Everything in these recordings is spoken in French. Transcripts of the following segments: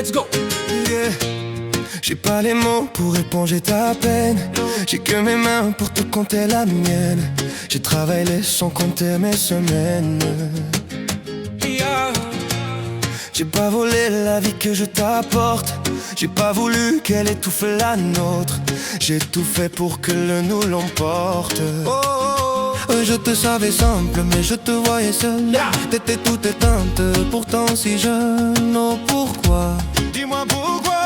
let's go. Yeah. J'ai pas les mots pour éponger ta peine. J'ai que mes mains pour te compter la mienne. J'ai travaillé sans compter mes semaines. J'ai pas volé la vie que je t'apporte. J'ai pas voulu qu'elle étouffe la nôtre. J'ai tout fait pour que le nous l'emporte. Je te savais simple mais je te voyais seule. T'étais toute éteinte, pourtant si jeune. Oh pourquoi? Dis-moi pourquoi.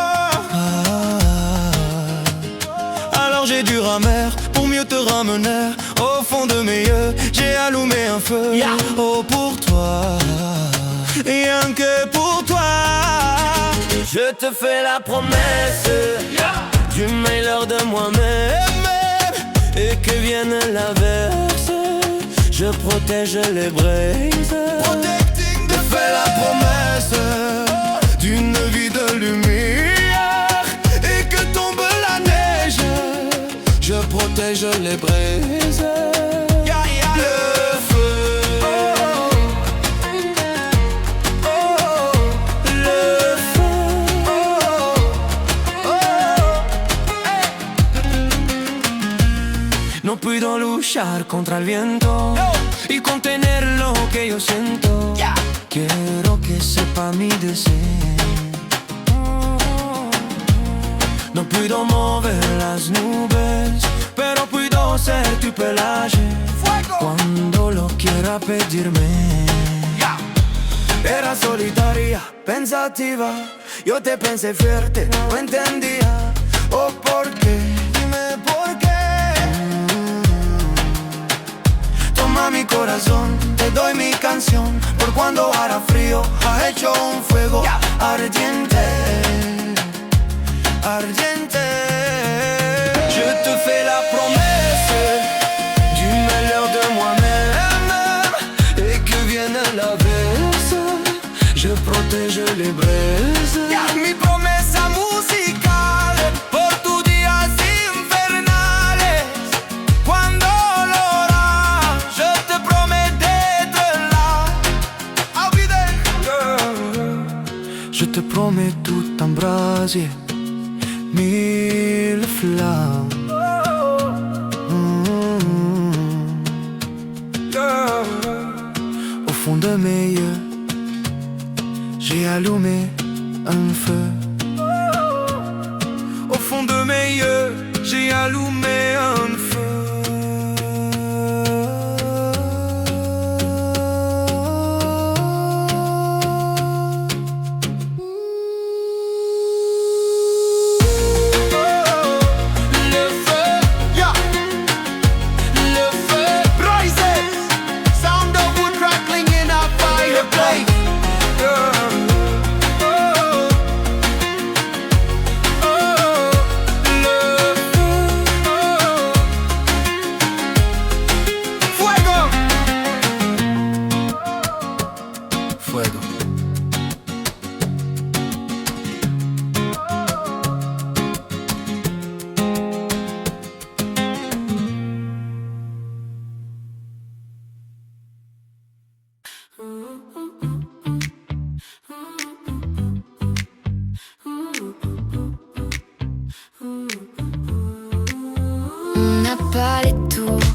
Alors j'ai dû ramer pour mieux te ramener. Au fond de mes yeux, j'ai allumé un feu. Oh pour toi, rien que pour toi. Je te fais la promesse du meilleur de moi-même. Et que vienne l'averse, je protège les braises. Je fais la promesse d'une vie de lumière. Et que tombe la neige, je protège les braises. Le feu, le feu. No puedo luchar contra el viento y contener lo que yo siento. Quiero que sepa mi deseo. No puedo mover las nubes, pero puedo ser tu pelaje cuando lo quiera pedirme. Era solitaria, pensativa, yo te pensé fuerte, no entendía. Oh, ¿por qué? Dime por qué. Toma mi corazón, te doy mi canción. Por cuando hará frío, ha hecho un fuego ardiente, ardiente. Je te fais la promesse du meilleur de moi-même. Et que vienne l'averse, je protège les braises. Mi promesa musical por tus días infernales. Cuando lo harás, je te promets d'être là. I'll be there. Je te promets tout un brasier, mille flammes. Au fond de mes yeux, j'ai allumé un feu. Au fond de mes yeux, j'ai allumé un feu. On n'a pas les tours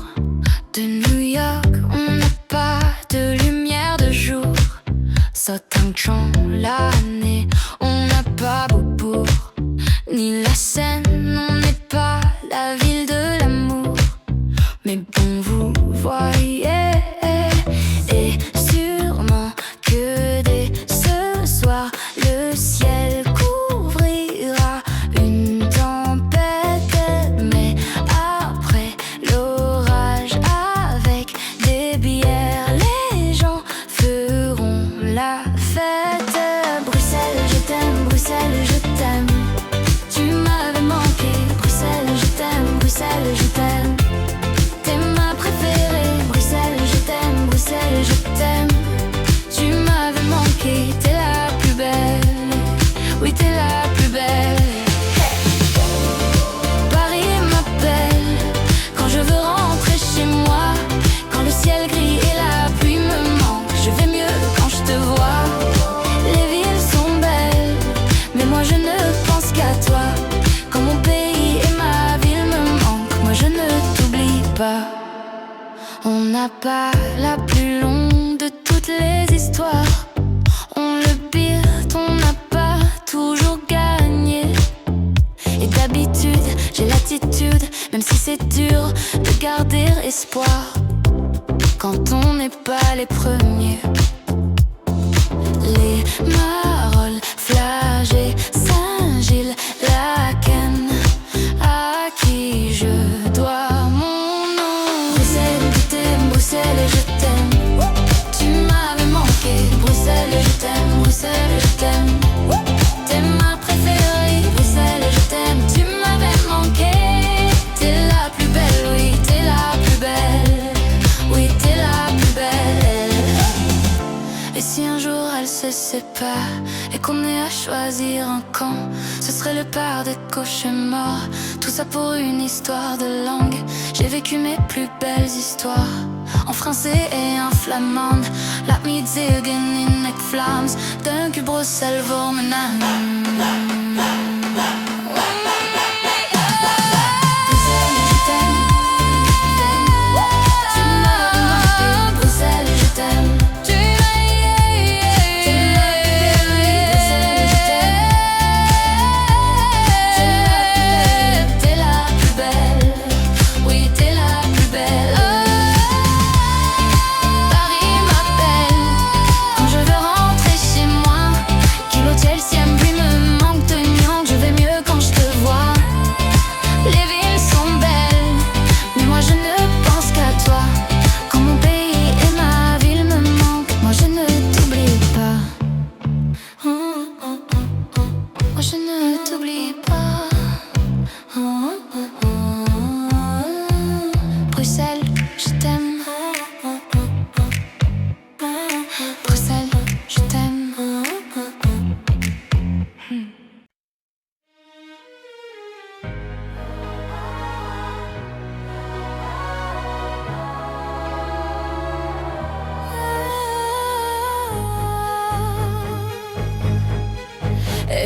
de New York, on n'a pas de lumière de jour. Southampton l'année, on n'a pas Beaubourg, ni la Seine, on n'est pas la ville de l'amour. Mais bon, vous voyez, et sûrement que dès ce soir, le ciel couvrira une tempête. Mais après l'orage, avec des bières, les gens feront la fête. Bruxelles, je n'a pas la plus longue de toutes les histoires. On le pire, on n'a pas toujours gagné. Et d'habitude, j'ai l'attitude, même si c'est dur, de garder espoir quand on n'est pas les premiers. Les marolles, Flagey, Saint-Gilles, Laken, à qui je dois mon nom. Bruxelles, je t'aime, Bruxelles, je t'aime. Tu m'avais manqué, Bruxelles, je t'aime, Bruxelles, je t'aime. T'es ma préférée, Bruxelles, je t'aime. Tu m'avais manqué. T'es la plus belle, oui, t'es la plus belle. Oui, t'es la plus belle. Et si un jour elle se sépare et qu'on ait à choisir un camp, ce serait le père des cauchemars. Tout ça pour une histoire de langue. J'ai vécu mes plus belles histoires en français et en flamande. Laat me zeggen in het Vlaams. Dank u Bruxelles voor mijn naam.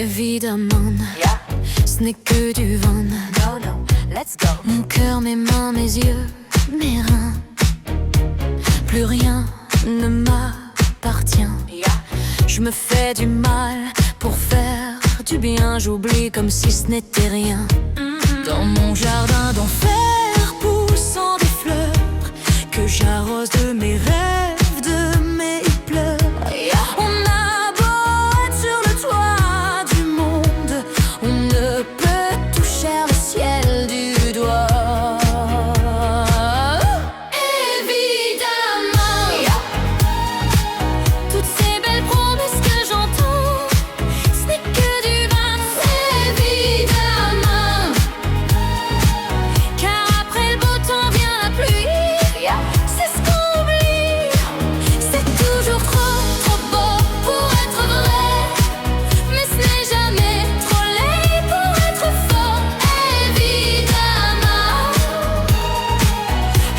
Évidemment, ce n'est que du vent. No, no, let's go. Mon cœur, mes mains, mes yeux, mes reins. Plus rien ne m'appartient. Je me fais du mal pour faire du bien. J'oublie comme si ce n'était rien. Dans mon jardin d'enfer, poussant des fleurs que j'arrose de mes rêves, de mes pleurs. On a beau être sur le toit du monde, on ne peut toucher le ciel du doigt. Évidemment, toutes ces belles promesses que j'entends, ce n'est que du vin. Évidemment, car après le beau temps vient la pluie. C'est ce qu'on oublie. C'est toujours trop, trop beau pour être vrai, mais ce n'est jamais trop laid pour être faux. Évidemment,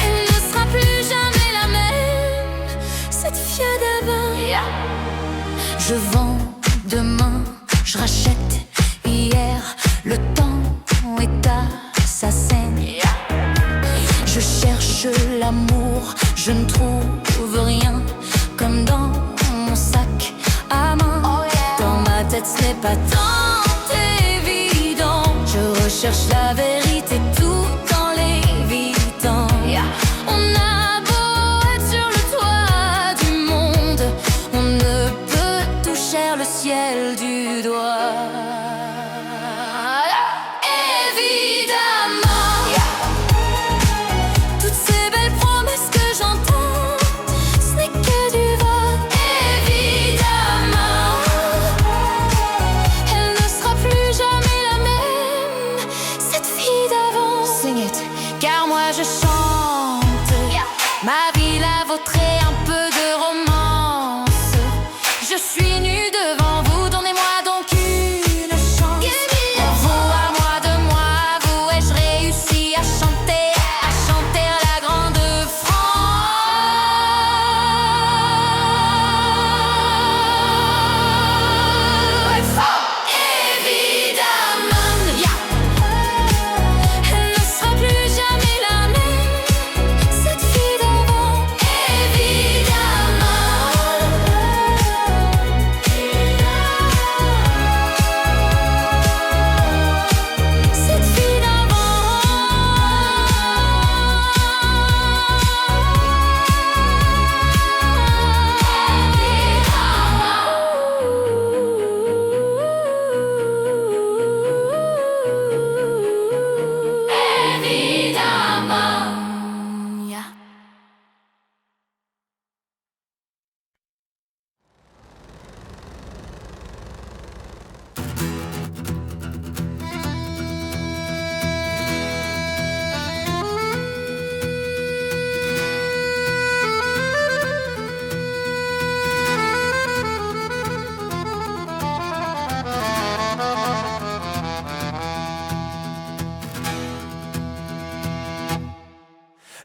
elle ne sera plus jamais la même, cette fille d'avant. Je vends demain, je rachète hier. Le temps est assassin. Je cherche l'amour, je ne trouve rien. Comme dans mon sac à main. Dans ma tête ce n'est pas tant évident. Je recherche la vérité tout dans l'évident. On a beau être sur le toit du monde, on ne peut toucher le ciel du doigt. Évidemment, toutes ces belles promesses que j'entends, ce n'est que du vent. Évidemment, elle ne sera plus jamais la même, cette fille d'avant.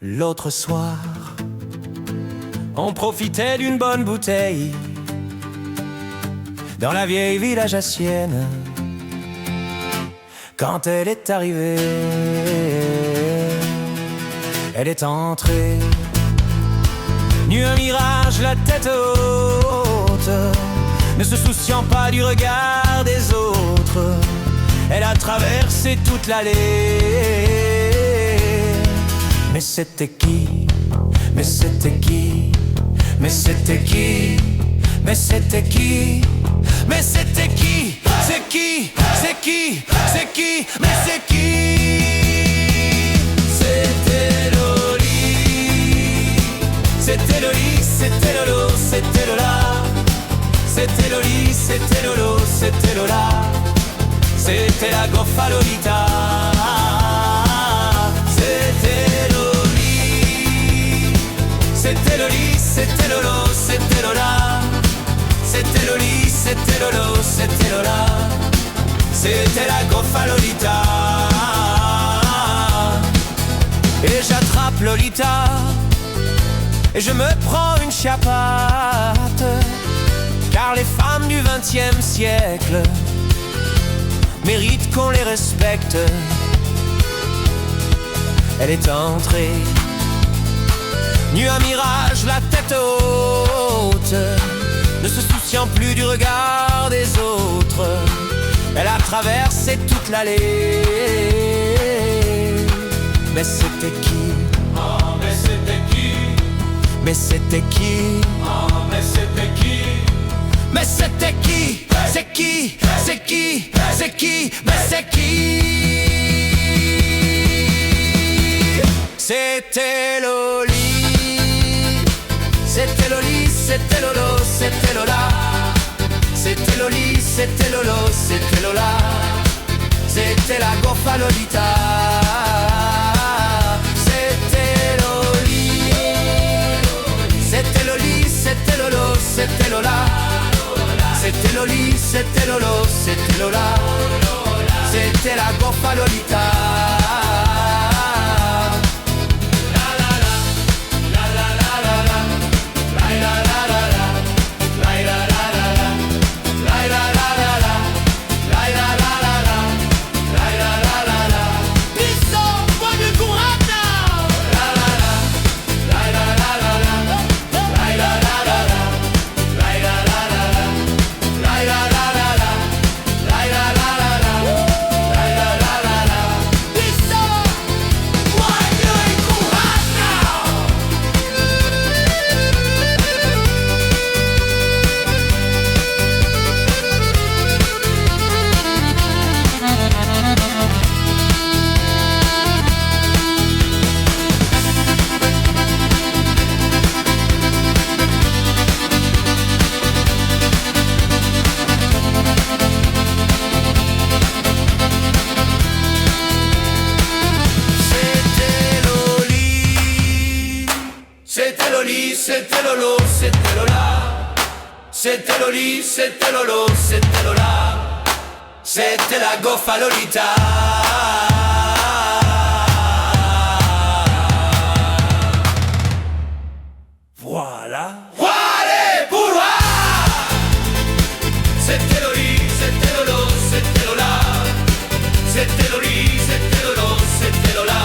L'autre soir, on profitait d'une bonne bouteille dans la vieille village à Sienne. Quand elle est arrivée, elle est entrée, nue un mirage, la tête haute, ne se souciant pas du regard des autres. Elle a traversé toute l'allée. Mais c'était qui? Mais c'était qui? Mais c'était qui? Mais c'était qui? Mais c'était qui? C'est qui? C'est qui? C'est qui? Mais c'est qui? C'était Loli. C'était Loli, c'était Lolo, c'était Lola. C'était Loli, c'était Lolo, c'était Lola. C'était la goffa Lolita. C'était Loli. C'était Loli, c'était Lolo, c'était Lola. C'était Loli, c'était Lolo, c'était Lola. C'était la goffa Lolita. Et j'attrape Lolita et je me prends une chiappate, car les femmes du XXe siècle méritent qu'on les respecte. Elle est entrée, nue un mirage, la tête haute, ne se souciant plus du regard des autres. Elle a traversé toute l'allée. Mais c'était qui? Oh, mais c'était qui? Mais c'était qui? Oh, mais c'était qui? Mais c'était qui? C'est qui? C'est qui? C'est qui? Mais c'est qui? C'était Loli. C'était Loli, c'était Lolo, c'était Lola. C'était Loli, c'était Lolo, c'était Lola. C'était la goffa Lolita. C'était Loli. C'était Loli, c'était Lolo, c'était Lola. C'était Loli, c'était Lolo, c'était Lola. C'était la goffa Lolita. C'était Loli, c'était Lolo, c'était Lola. C'était Loli, c'était Lolo, c'était Lola. C'était la goffa Lolita. Voilà. Voilà pour moi. C'était Loli, c'était Lolo, c'était Lola. C'était Loli, c'était Lolo, c'était Lola.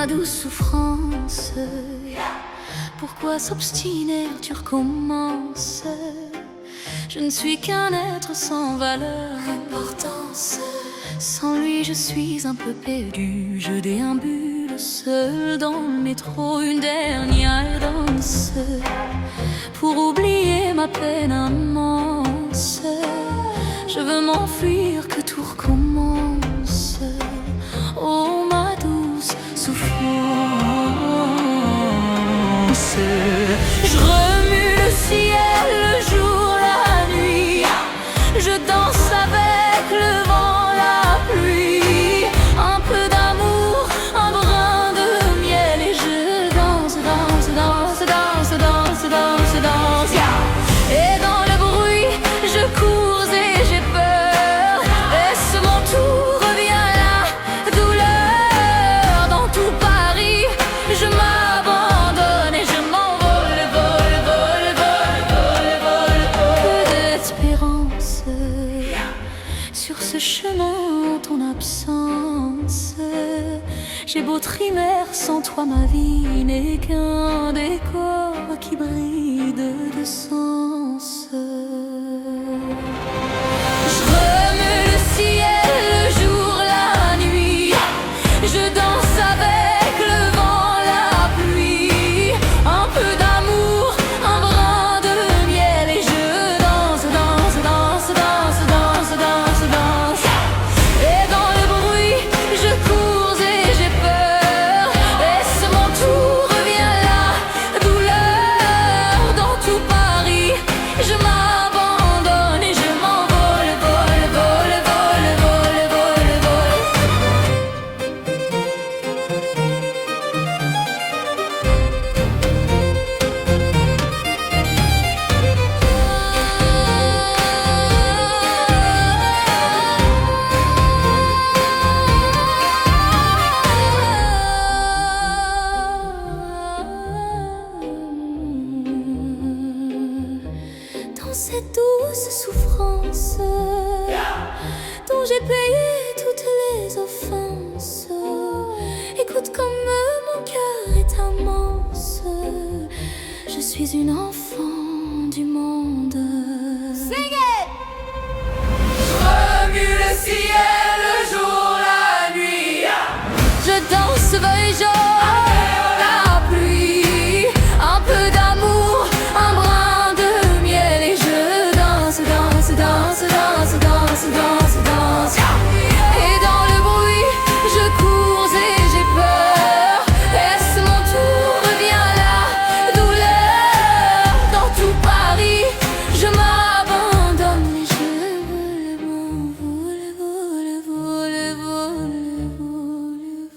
douce souffrance, pourquoi s'obstiner, tu recommences? Je ne suis qu'un être sans valeur, importance. Sans lui je suis un peu perdu, je déambule seul dans le métro, une dernière danse pour oublier ma peine immense. Je veux m'enfuir, que tout recommence. Oh ma douce souffrance, je remue le ciel, le jour, la nuit. Je danse avec le vent, la pluie. Un peu d'amour, un brin de miel. Et je danse, danse, danse, danse, danse, danse, danse. Et dans le bruit, je cours et j'ai peur. Est-ce mon tour, revient la douleur. Dans tout Paris, je m'abandonne et je m'envole, vole, vole, vole, vole, vole. Peu d'espérance sur ce chemin en ton absence. J'ai beau trimer, sans toi ma vie n'est qu'un décor qui brille de sens. Je remue le ciel, le jour, la nuit. Je danse avec le vent, la pluie. Un peu d'amour, un brin de miel. Et je danse, danse, danse, danse, danse, danse, danse. Et dans le bruit, je cours et j'ai peur. Est-ce mon tour, revient la douleur. Dans tout Paris, je m'abandonne et je m'envole, vole, vole, vole, vole, vole, vole. Dans cette douce souffrance dont j'ai payé toutes les offenses, écoute comme mon cœur est immense. Je suis une enfant du monde. Sing it! Remue le ciel, le jour, la nuit. Je danse, feuille jaune, la pluie. Un peu d'amour, un brin de miel. Et je danse, danse, danse, danse, danse, danse, danse. Et dans le bruit, je cours et j'ai peur. Est-ce mon tour, revient la douleur. Dans tout Paris, je m'abandonne et je vole, vole, vole, vole, vole,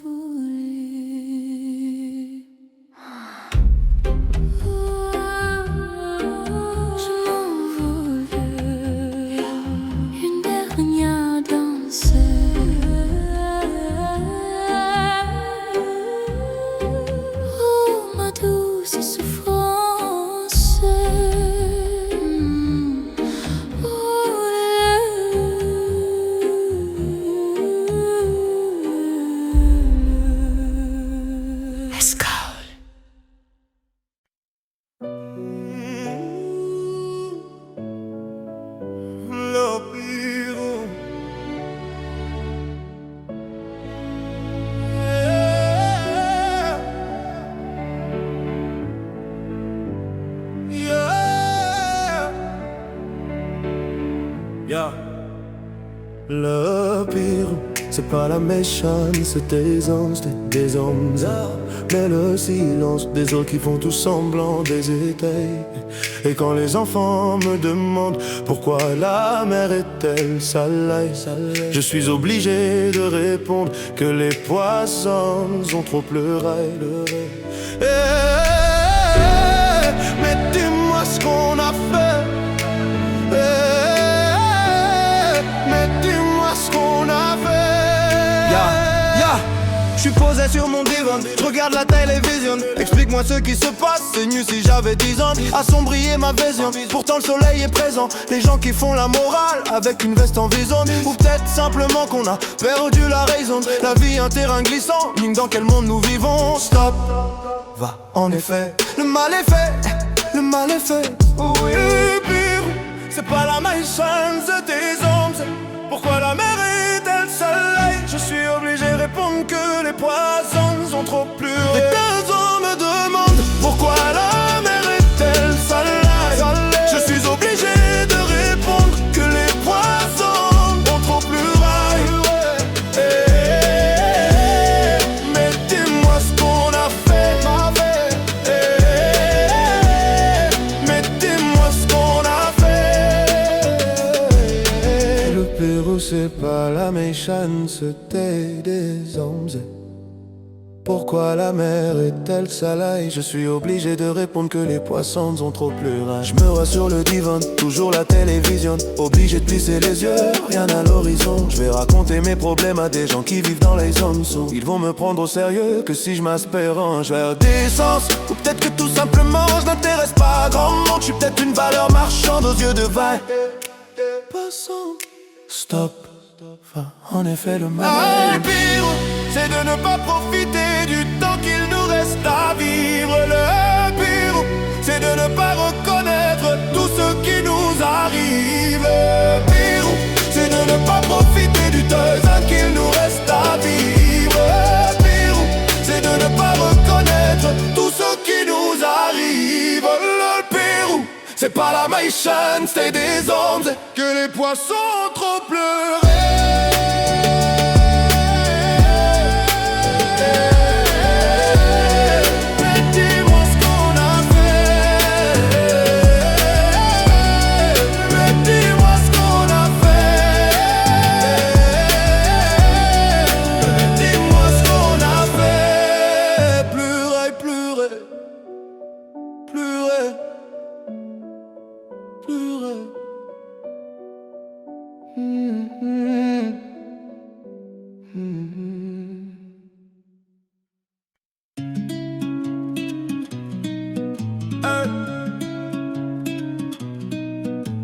vole. Je m'envole, une dernière danse. Oh ma douce souffrance. Let's go. L'opiro. Yeah. Le pire, c'est pas la méchance des anges, des hommes, mais le silence des autres qui font tout semblant d'hésiter. Et quand les enfants me demandent pourquoi la mer est-elle salée, je suis obligé de répondre que les poissons ont trop pleuré. Mais dis-moi ce qu'on a fait. Mais dis-moi ce qu'on a fait. Je suis posé sur mon divan, je regarde la télévision. Explique-moi ce qui se passe, c'est mieux si j'avais 10 ans. Assombrir ma vision, pourtant le soleil est présent. Les gens qui font la morale avec une veste en vison. Ou peut-être simplement qu'on a perdu la raison. La vie un terrain glissant, ligne dans quel monde nous vivons. Stop, va en effet, le mal est fait, le mal est fait. Oui, pire, c'est pas la méchance des hommes, c'est pourquoi la mer est-elle soleil. Je suis obligé de répondre que les poissons sont trop plus. Les deux hommes me demandent pourquoi la mer est-elle soleil. Je suis obligé de répondre que les poissons ont trop plus. Mais dis-moi ce qu'on a fait. Mais dis-moi ce qu'on a fait. Le Pérou c'est pas la méchanceté des hommes. Pourquoi la mer est-elle salée? Je suis obligé de répondre que les poissons ont trop pleuré. Je me vois sur le divan, toujours la télévision. Obligé de plisser les yeux, rien à l'horizon. Je vais raconter mes problèmes à des gens qui vivent dans les zones sous. Ils vont me prendre au sérieux que si je m'aspérange vers d'essence. Ou peut-être que tout simplement je n'intéresse pas à grand monde. Je suis peut-être une valeur marchande aux yeux de vin. Passons, stop, enfin, en effet le mal. Le pire, c'est de ne pas profiter du temps qu'il nous reste à vivre. Le pire, c'est de ne pas reconnaître tout ce qui nous arrive. Le pire, c'est de ne pas profiter du temps qu'il nous reste à vivre. Le pire, c'est de ne pas reconnaître tout ce qui nous arrive. Le pire, c'est pas la méchance, c'est des hommes, c'est que les poissons ont trop pleuré.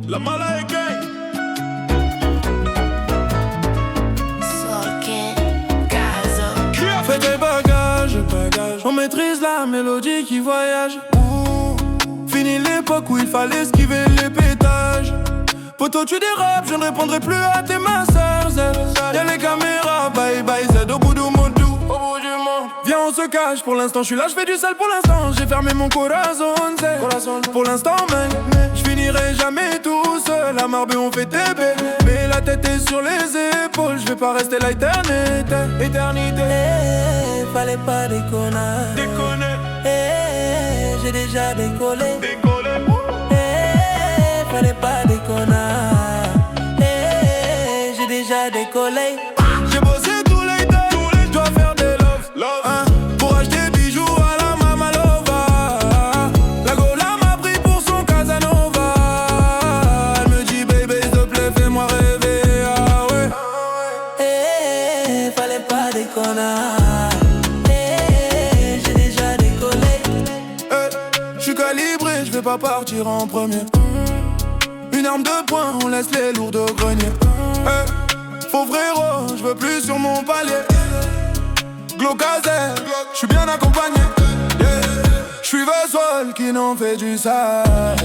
La mala est gay. Fais tes bagages, on maîtrise la mélodie qui voyage. Fini l'époque où il fallait esquiver les pétages. Poto tu dérapes, je ne répondrai plus à tes masseurs. Y'a les caméras, bye bye Z au bout du monde. Viens on se cache, pour l'instant je suis là, je fais du sale pour l'instant. J'ai fermé mon corazon, pour l'instant mec. Je finirai jamais tout seul, la marbre on fait TB. Mais la tête est sur les épaules, je vais pas rester là éternité. Fallait pas déconner. J'ai déjà décollé. Fallait pas déconner. J'ai déjà décollé. J'ai bossé tous les days, je dois faire des love. Hein, pour acheter bijoux à la Mamalova. La Gola m'a pris pour son Casanova. Elle me dit baby s'il te plaît fais-moi rêver. Ah ouais. Fallait pas déconner. J'ai déjà décollé. Je suis calibré, je vais pas partir en premier. Une arme de poing, on laisse les lourds au grenier. Faux frérot, je veux plus sur mon palier. Glaucazer, je suis bien accompagné. Je suis Vesol qui n'en fait du sale.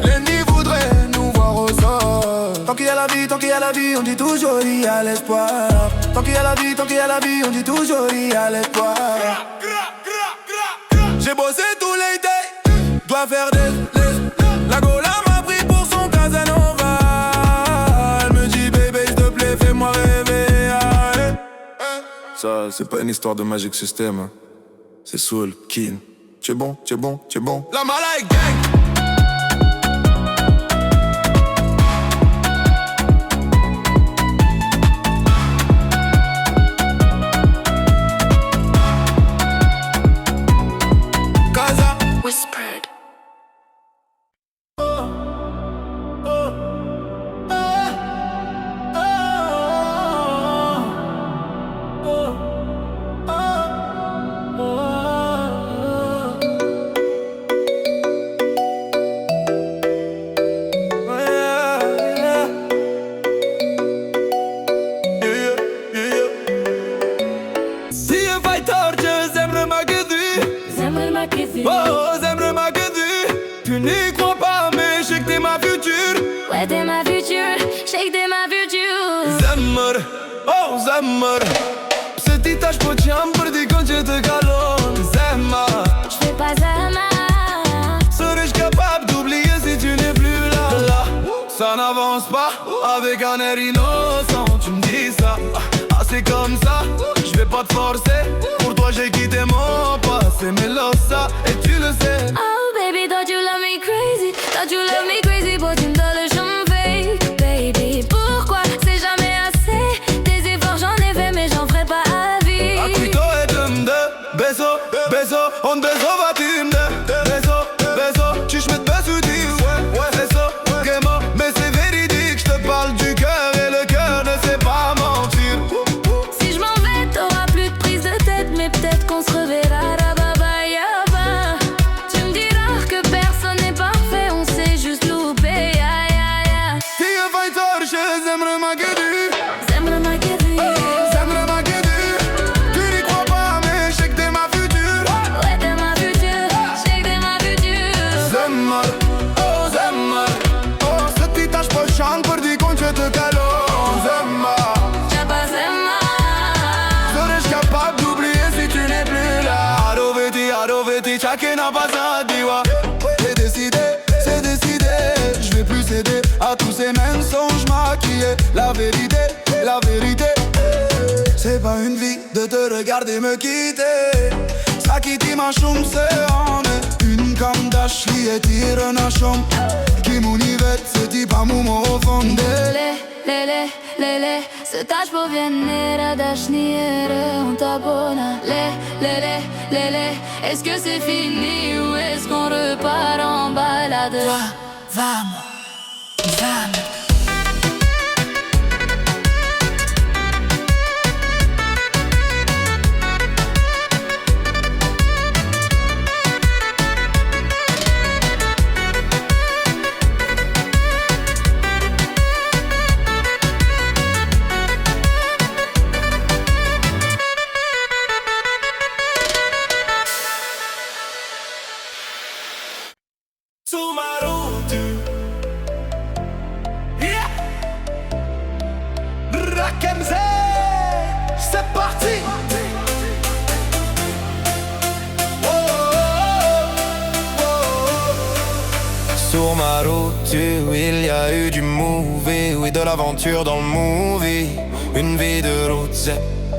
L'ennemi voudrait nous voir au sol. Tant qu'il y a la vie, tant qu'il y a la vie, on dit toujours il y a l'espoir. Tant qu'il y a la vie, tant qu'il y a la vie, on dit toujours il y a l'espoir. J'ai bossé tous les days, dois faire des. La Gola m'a pris pour son Casanova. Elle me dit baby s'il te plaît fais-moi rêver. Ça c'est pas une histoire de Magic System, hein. C'est Soul King. Tu es bon, tu es bon, tu es bon. La Mala Gang. Whispered. Oh, j'aimerais ma gueule. Tu n'y crois pas, mais je sais que t'es ma future. Ouais, t'es ma future, je sais que t'es ma future. Zemmer, oh zemmer. Petite tache pour chambre, dis quand je te galonne. Zemmer. J'fais pas Zama. Serais-je capable d'oublier si tu n'es plus là? Ça n'avance pas, avec un air innocent. Tu me dis ça, ah c'est comme ça. Je vais pas te forcer, pour toi j'ai quitté mon passé. Mais là ça, et tu le sais. Oh baby, thought you love me crazy. Thought you love me crazy, but tu me donnes le champ fake. Baby, pourquoi c'est jamais assez? Des efforts j'en ai fait, mais j'en ferai pas à vie. Acquito et de beso, beso, on beso va timde. Beso, beso, tu me beso du ouais, c'est ça, gaiement. Mais c'est véridique, je te parle du cœur et le cœur ne sait pas mentir. Si je m'en vais, t'auras plus de prise de tête, mais peut-être qu'on se reverra. Rababa yaba. Tu me diras que personne n'est parfait, on s'est juste loupé. Ya ya ya. Fille fighter, je j'aimerais ma gueule. J'aimerais ma gueule. J'aimerais ma gueule. Tu n'y crois pas, mais je sais que t'es ma future. Ouais, t'es ma future, je sais que t'es ma future. Zemmer, oh zemmer. Oh, cette petite tache prochaine pour dire qu'on je te calonne. Zemmer. J'ai pas Zama. Serais-je capable d'oublier si tu n'es plus là? Aroveti, chacun n'a pas ça, diwa. C'est décidé, je vais plus céder à tous ces mensonges maquillés. La vérité, c'est pas une vie de te regarder me quitter. Ça qui dit ma chambre, c'est en une cam d'Ashley et tire un chambre. Qui m'univette, c'est dit pas mon au fond de Lele, ce tâche pour venir d'Ashniere, on t'abonne. Lele, est-ce que c'est fini ou est-ce qu'on repart en balade? Vamos. Sur ma route, yeah. Rakemze, c'est parti. Oh, oh, oh. Sur ma route, il y a eu du movie, oui de l'aventure dans le movie. Une vie de route,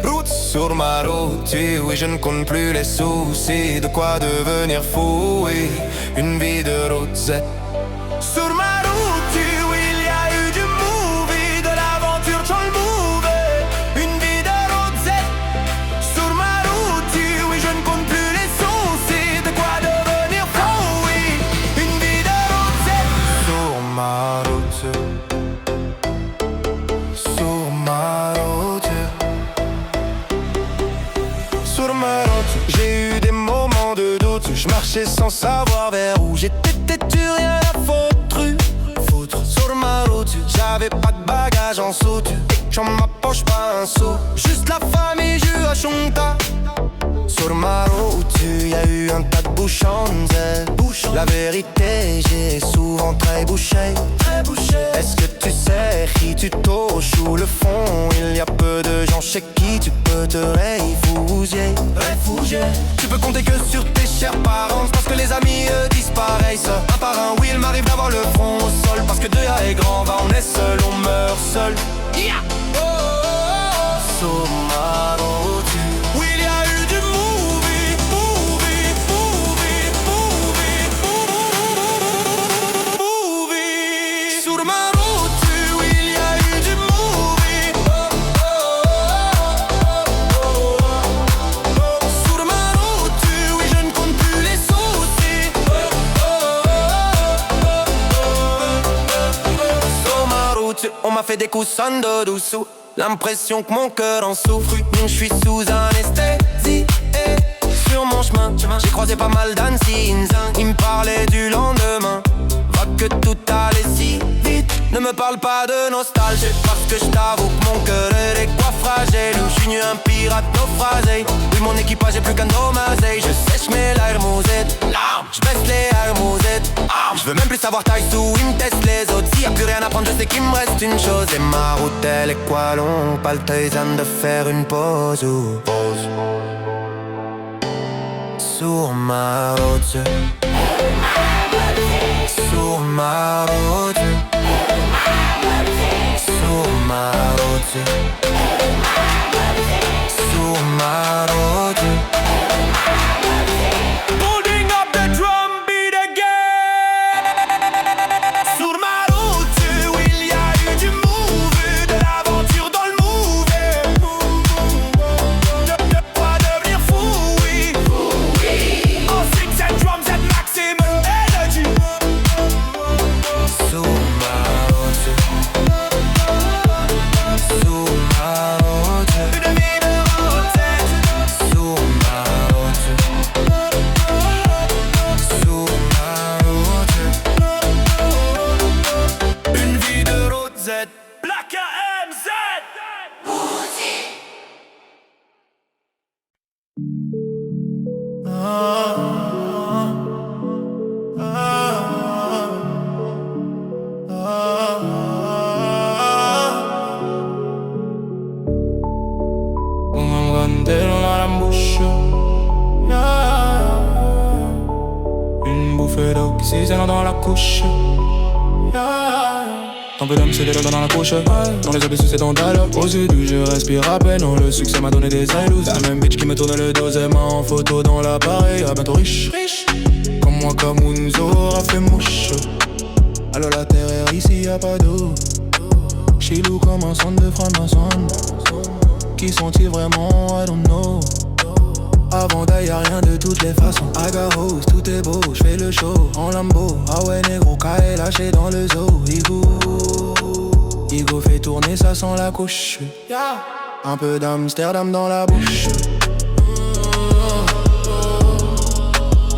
route sur ma route, oui je ne compte plus les soucis, de quoi devenir fou, oui. Une vie de route, sur ma route, oui il y a eu du movie, de l'aventure dans le movie. Une vie de route, sur ma route, oui je ne compte plus les soucis, de quoi devenir fou, oui. Une vie de route, sur ma route, sur ma route. Sur ma route, j'ai eu des moments de doute. Je marchais sans savoir vers où j'étais, tu rien à foutre. Sur ma route, j'avais pas de bagages en soute. J'en m'approche pas un sou. Juste la famille, je à Chonta. Sur ma route, y a eu un tas de bouchons. La vérité, j'ai souvent très bouché. Est-ce que tu sais qui tu touches ou le fond? Il y a peu de gens chez qui tu peux te réfugier. Tu peux compter que sur tes chers parents, parce que les amis disparaissent. Un par un, oui il m'arrive d'avoir le front au sol. Parce que 2A est grand, va on est seul, on meurt seul. Yeah. Oh, oh, oh. Sur ma route, oui il y a eu du movie. Sur ma route, oui il y a eu du movie. Sur ma route, oui je ne compte plus les soucis. Sur ma route, on m'a fait des coussins de dessous. L'impression que mon cœur en souffre. Je suis sous anesthésie. Sur mon chemin, j'ai croisé pas mal d'Annecy. Ils me parlaient du lendemain. Va que tout allait si vite. Ne me parle pas de nostalgie, parce que je t'avoue que mon cœur est des quoi fragile. Où je suis devenu un pirate naufragé. Oui, mon équipage est plus qu'un dommage. Je sèche mes larmosettes, je baisse les harmosettes. Je veux même plus savoir taille sous, ils me testent les autres. S'il y a plus rien à prendre, je sais qu'il me reste une chose. Et ma route, elle est quoi longue? Pas le temps de faire une pause ou pause sur ma route. Sur ma route. Sur ma route. Sur ma route. Holding up the drum beat again. Sur ma route, où il y a eu du move, de l'aventure dans le move. De quoi devenir fou, oui. Oh, six and drums and maximum energy. Sur ma route. Sur ma route. Une vie de route. Sur ma route. Sur ma route. Une vie de route Z. Black AMZ. Dans la bouche, une bouffée d'oxygène dans la couche. Un peu d'homme, c'est des doigts dans la couche. Dans les abysses, c'est dans ta loque. Aux yeux du je respire à peine. Le succès m'a donné des ailes. La même bitch qui me tourne le dos, elle m'a en photo dans l'appareil. À bientôt riche, comme moi, comme Unzo aura fait mouche. Alors la terre est ici, y'a pas d'eau. Chilou comme un son de franc-maçon. Qui sont-ils vraiment? I don't know. Avant d'ailleurs y'a rien de toutes les façons. I got hoes, tout est beau, j'fais le show en Lambo. Ah ouais négro, K est lâché dans le zoo. Igo fait tourner, ça sent la couche. Un peu d'Amsterdam dans la bouche.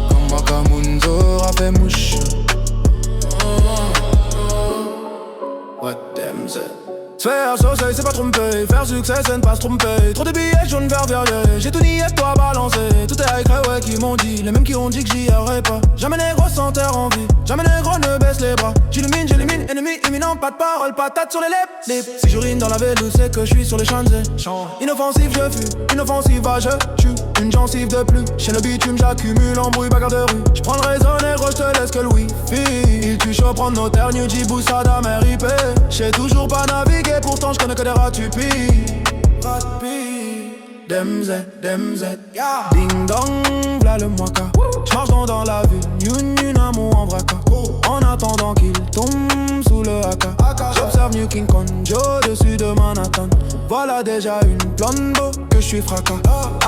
Comme Wakamunzo a fait mouche. What them say? Se faire saucer, c'est pas tromper. Faire succès, c'est ne pas se tromper. Trop de billets jaunes, vert, violet. J'ai tout nié, toi balancé. Tout est avec ouais qui m'ont dit. Les mêmes qui ont dit que j'y aurais pas. Jamais négro sans terre en vie. Jamais négro ne baisse les bras. J'illumine, ennemi imminent. Pas de parole, patate sur les lèvres. Si j'urine dans la vélo, c'est que je suis sur les Champs-Élysées. Inoffensif, je fuis. Inoffensive, je tue. Une gencive de plus. Chez le bitume, j'accumule embrouille, bagarre de rue. J'prends le réseau négro, j'te laisse que le wifi. Il tue chaud, prendre nos terres, New Djibou, Sadam, RIP. J'sais toujours pas naviguer. Et pourtant je connais que des ratupis. Demz, yeah. Ding dong, v'là le moika. J'marche dans la ville, une amour en vraca. En attendant qu'il tombe sous le haka. J'observe New King Kong, au-dessus de Manhattan. Voilà déjà une plombo que je suis fracas.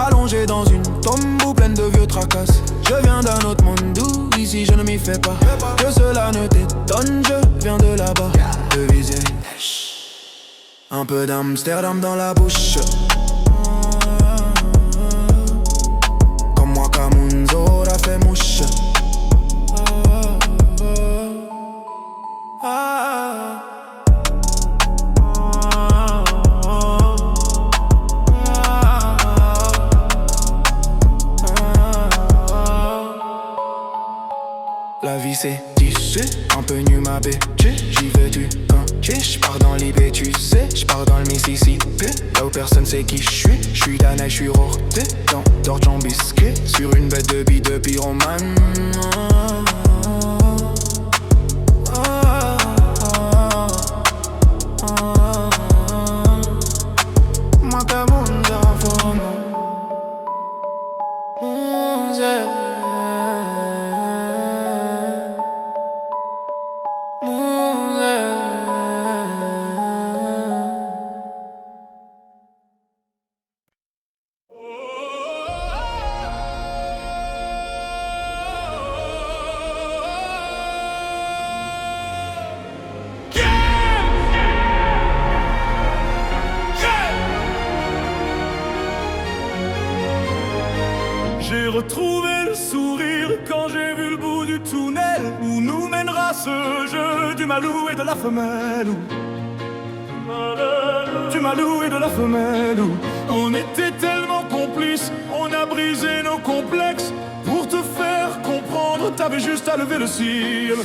Allongé dans une tombe pleine de vieux tracasses. Je viens d'un autre monde d'où ici je ne m'y fais pas. Que cela ne t'étonne, je viens de là-bas. De viser un peu d'Amsterdam dans la bouche. Comme moi, Kamunzo a fait mouche. La vie c'est tissu, un peu nu ma bitch. J'y vais du j'pars dans l'IB, tu sais, j'pars dans le Mississippi. Là où personne sait qui j'suis Danaï, j'suis rorté. Dans d'orge en biscuit, sur une bête de bille de pyromane. J'ai retrouvé le sourire quand j'ai vu le bout du tunnel où nous mènera ce jeu du malou et de la femelle. Du malou et de la femelle. On était tellement complices, on a brisé nos complexes. Pour te faire comprendre, t'avais juste à lever le cil.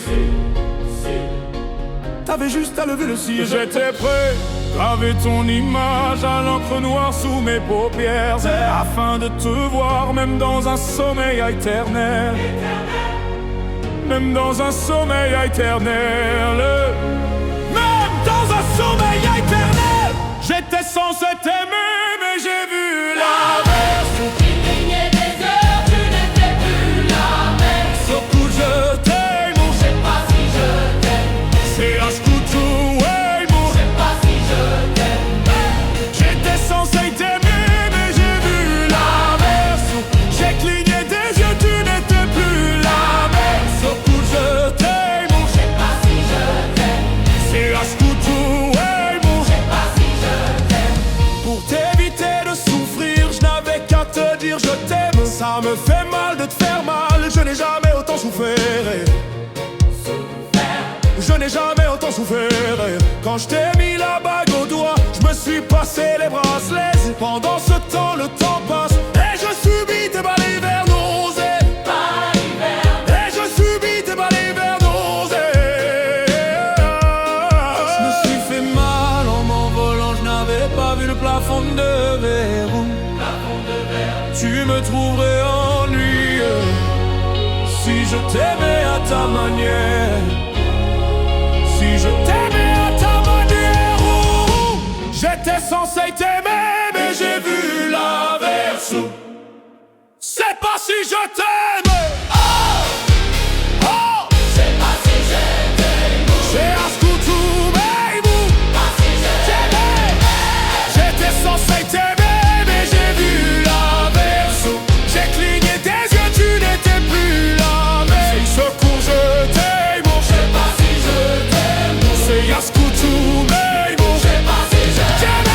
T'avais juste à lever le cil. J'étais prêt, graver ton image à l'encre noire sous mes paupières, afin de te voir même dans un sommeil éternel. Même dans un sommeil éternel. Même dans un sommeil éternel. J'étais censé t'aimer, mais j'ai vu l'inverse. Tu clignais des heures, tu n'étais plus la même. Surtout je t'aime, Je sais pas si je t'aime, c'est à ce coup tout je sais pas si je t'aime. J'étais censé t'aimer, mais j'ai vu l'inverse. J'ai cligné des yeux, tu n'étais plus la même. Surtout je t'aime, Je sais pas si je t'aime, c'est à ce coup tout je sais pas si je t'aime. Pour t'éviter de souffrir, je n'avais qu'à te dire je t'aime. Ça me fait mal de te faire mal, je n'ai jamais autant souffert. Je n'ai jamais autant souffert. Quand je t'ai mis la bague au doigt, je me suis passé les bracelets. Pendant ce temps, le temps passe et je subis tes balles hiver nausées. Et je subis tes balles hiver nausées. Je me suis fait mal en m'envolant, je n'avais pas vu le plafond de verre. Tu me trouverais ennuyeux si je t'aimais à ta manière. Si je t'aimais à ta manière. J'étais censé t'aimer, mais j'ai vu l'inverse. C'est pas si je t'aime. Oh, C'est pas si je t'aime, c'est à ce coup tout, baby. pas si je t'aime. J'étais censé t'aimer, mais j'ai vu l'inverse. J'ai cligné des yeux, tu n'étais plus la même. Secours, je t'aime, Je sais pas si je t'aime, c'est Yaskoutou, baby. je sais pas si je t'aime.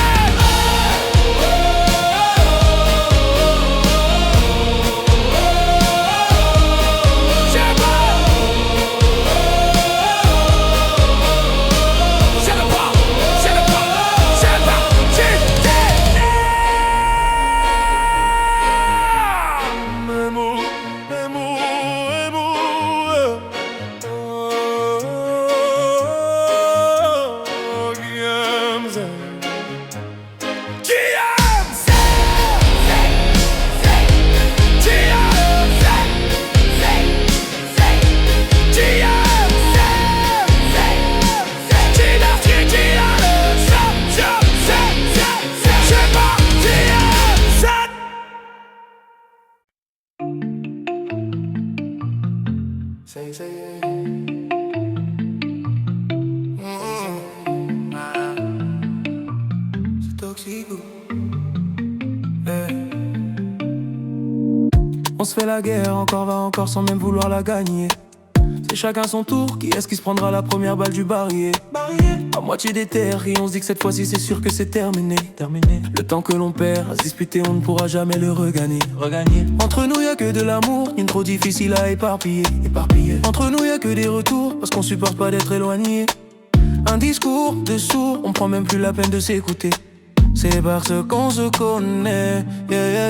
C'est toxique. On se fait la guerre, encore va encore sans même vouloir la gagner. C'est chacun son tour, qui est-ce qui se prendra la première balle du barillet? À moitié des terres, et on se dit que cette fois-ci c'est sûr que c'est terminé. Le temps que l'on perd, à se disputer on ne pourra jamais le regagner. Entre nous y'a que de l'amour, une trop difficile à éparpiller. Entre nous y'a que des retours, parce qu'on supporte pas d'être éloigné. Un discours de sourd, on prend même plus la peine de s'écouter. C'est parce qu'on se connaît,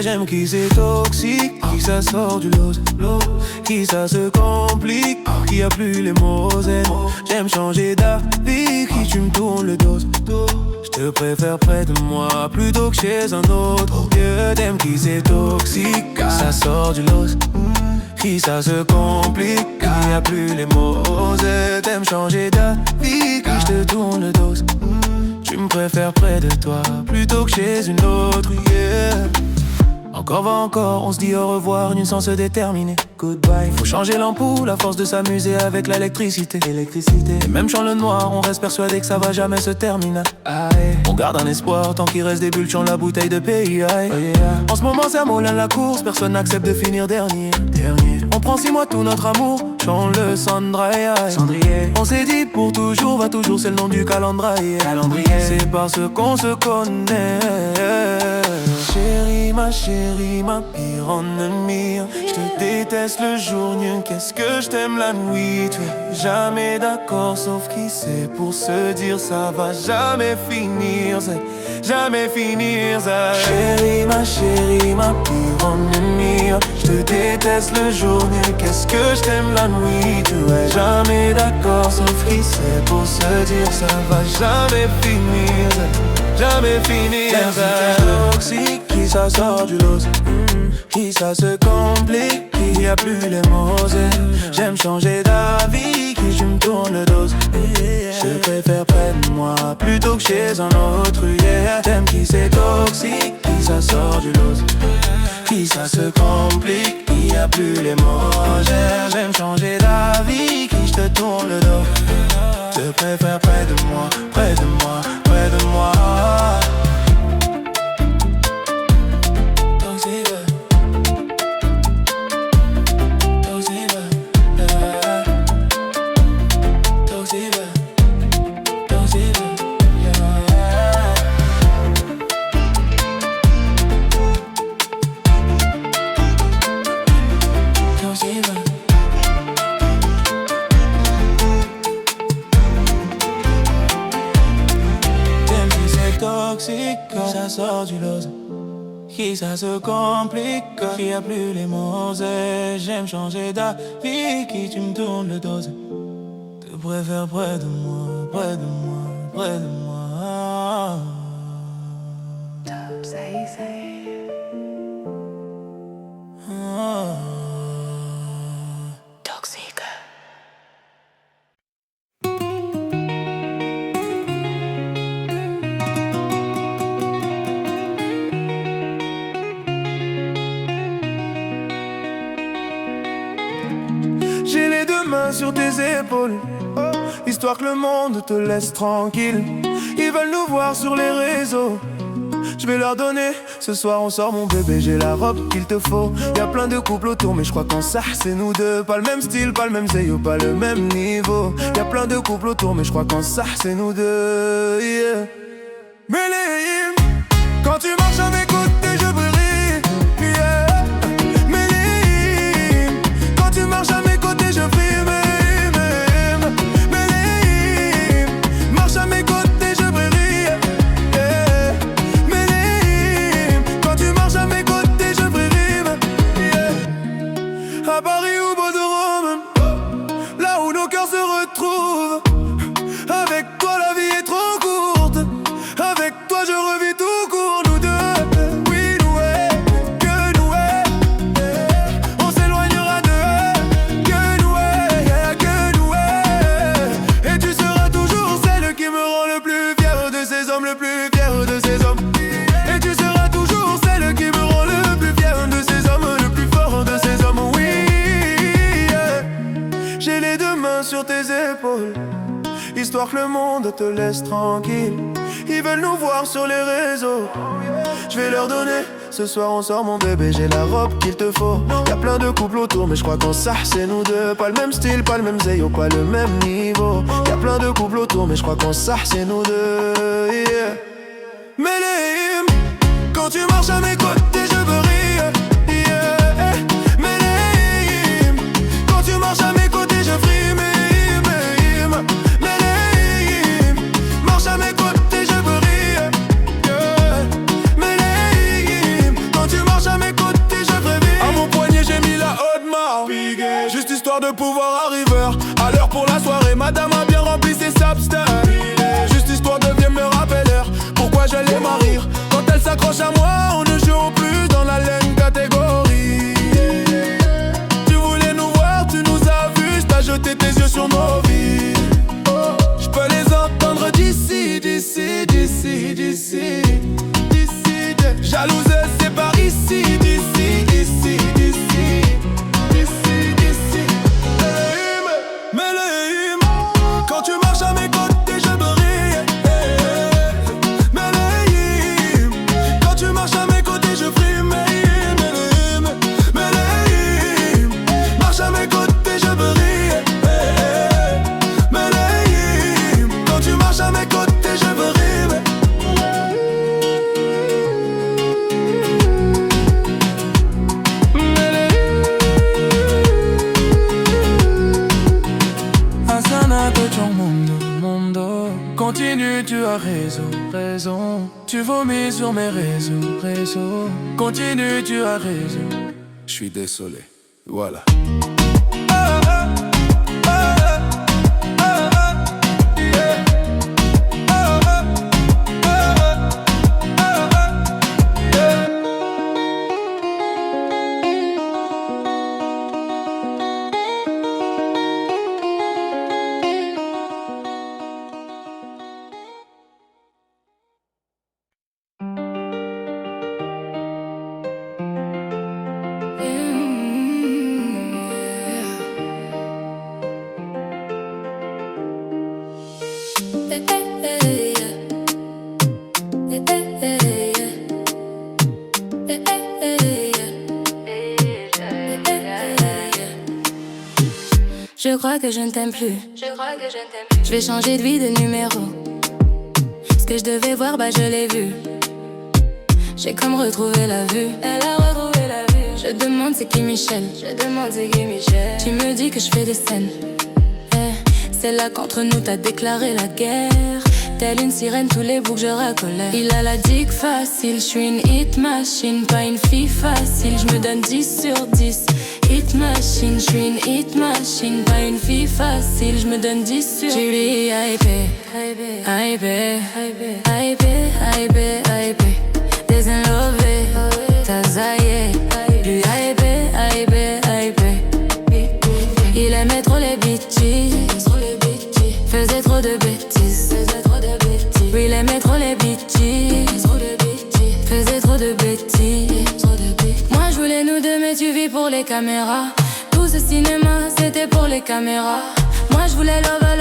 j'aime qui c'est toxique, qui ça sort du lot, qui ça se complique, qui a plus les mots zen. J'aime changer d'avis, qui tu me tournes le dos. Je te préfère près de moi plutôt que chez un autre. T'aimes qui c'est toxique, qui ça sort du lot, qui ça se complique, qui a plus les mots zen. T'aimes changer d'avis, qui je te tourne le dos. Tu me préfères près de toi plutôt que chez une autre, Encore va encore, on se dit au revoir, une sans se déterminer. Goodbye. Faut changer l'ampoule, à force de s'amuser avec l'électricité. Et même dans le noir, on reste persuadé que ça va jamais se terminer. On garde un espoir tant qu'il reste des bulles dans la bouteille de pays. En ce moment c'est à Molin la course, personne n'accepte de finir dernier. On prend 6 mois tout notre amour, chante le cendrier. On s'est dit pour toujours, va toujours, c'est le nom du calendrier. C'est parce qu'on se connaît. Chérie, ma pire ennemie. Je te déteste le jour, qu'est-ce que je t'aime la nuit. Tu es jamais d'accord, sauf qui sait pour se dire ça va jamais finir. C'est jamais finir ça. Chérie, ma plus grande ennemie. Je te déteste le jour nu, qu'est-ce que je t'aime la nuit. Tu es jamais d'accord, sauf qui c'est pour se dire ça va jamais finir ça. Jamais finir ça. Toxique, qui ça sort du lot, qui ça se complique, qui y a plus les mots. J'aime changer d'avis, qui je me tourne le dos. Je préfère près de moi plutôt que chez un autre. T'aimes qui c'est toxique, qui ça sort du lot, qui ça se complique, qui y a plus les mots. J'aime changer d'avis, qui je te tourne le dos. Je préfère près de moi, près de moi, près de moi. Ça sort du lot, qui ça se complique, qui a plus les mots. J'aime changer d'avis, qui tu me tournes le dos. Te préfère près de moi, près de moi, près de moi. Top, say. Toxique. J'ai les deux mains sur tes épaules, histoire que le monde te laisse tranquille. Ils veulent nous voir sur les réseaux, je vais leur donner. Ce soir on sort mon bébé, j'ai la robe qu'il te faut. Y'a plein de couples autour mais je crois qu'en ça c'est nous deux. Pas le même style, pas le même zéyo, pas le même niveau. Y'a plein de couples autour mais je crois qu'en ça c'est nous deux, yeah. Méléim, quand tu marches à mes côtés je brille, yeah. Méléim, quand tu marches à mes côtés je brille. Méléim, marche à mes côtés je brille, yeah. Méléim, quand tu marches à mes côtés je brille, yeah. À Paris ou Bordeaux, là où nos cœurs se retrouvent. Avec toi la vie est trop courte, avec toi je revis tout court. Nous deux, oui nous que nous on s'éloignera d'eux, que nous et tu seras toujours celle qui me rend le plus fier de ces hommes, le plus fier de ces hommes. Et tu seras toujours celle qui me rend le plus fier de ces hommes, le plus fort de ces hommes, oui, yeah. J'ai les deux mains sur tes épaules, histoire que le monde te laisse tranquille. Ils veulent nous voir sur les réseaux, je vais leur donner. Ce soir on sort mon bébé, j'ai la robe qu'il te faut. Y'a plein de couples autour mais je crois qu'en ça c'est nous deux. Pas le même style, pas le même zéyo, pas le même niveau. Y'a plein de couples autour mais je crois qu'en ça c'est nous deux, yeah. Méléim, quand tu marches à mes côtés je brille, yeah. Méléim, quand tu marches à mes côtés je brille. Marche à mes côtés je brille, yeah. Méléim, quand tu marches à mes côtés je brille. À mon poignet j'ai mis la haute marque, juste histoire de pouvoir arriver à l'heure pour la soirée. Madame a bien rempli ses substances, juste histoire de bien me rappeler pourquoi je l'aime à rire. Quand elle s'accroche à moi on ne joue plus dans la laine catégorie. Tu voulais nous voir, tu nous as vus, t'as jeté tes yeux sur nos vies. Je peux les entendre d'ici, d'ici, d'ici, d'ici, d'ici. Jalouse c'est par ici, d'ici, d'ici, d'ici, d'ici, d'ici. Méléim, quand tu marches à mes côtés je brille. Méléim, quand tu marches à mes côtés je brille. Méléim, Méléim, marche à mes côtés je brille. Méléim, quand tu marches à mes côtés je brille. Tu vomis sur mes réseaux. Continue, tu as raison. Je suis désolé, voilà. Je crois que je ne t'aime plus. Je vais changer de vie, de numéro. Ce que je devais voir, bah je l'ai vu. J'ai comme retrouvé la vue. Elle a retrouvé la vue. Je demande c'est qui Michel. Tu me dis que je fais des scènes. C'est là qu'entre nous t'as déclaré la guerre. Telle une sirène, tous les boucs je racolais. Il a la dick facile, je suis une hit machine. Pas une fille facile, je me donne 10 sur 10. Hit machine, je suis une hit machine. Pas une fille facile, je me donne 10 sur 10. Tu lui hypé. Désenlové, t'as zaillé. Lui hypé. Il aimait trop les bitches. Faisait trop de bêtises. Oui, il aimait trop les bitches. Faisait trop de bêtises. Moi je voulais nous deux mais tu vis pour les caméras. Tout ce cinéma c'était pour les caméras. Moi je voulais lover,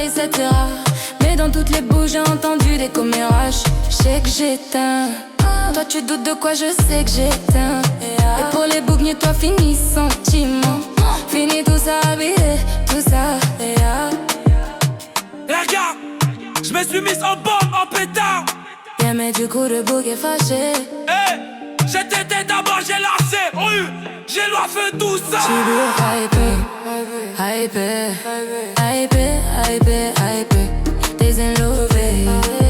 etc. Mais dans toutes les bouches j'ai entendu des commérages. Je sais que j'éteins. Toi tu doutes de quoi, je sais que j'éteins. Et pour les boucs, toi finis sentiment. Fini tout ça, habillé, tout ça. Regarde, je me suis mise en bombe, en pétard. Yeah, mais du coup le bouc est fâché. Hey, j'étais d'abord, j'ai lâché. J'ai loin fait tout ça. Tu lui hypé. Désenlové,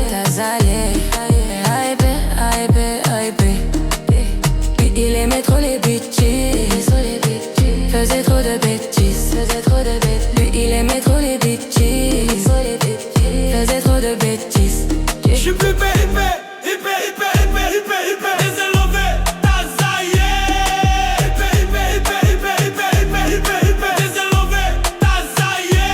t'as zaillé. Hypé. Lui il aimait trop les bitches. Faisait trop de bêtises. Lui il aimait trop les bitches. Faisait trop de bêtises. Je suis plus hypé. Désenlové, t'as zaillé. Hypé. Désenlové, t'as zaillé.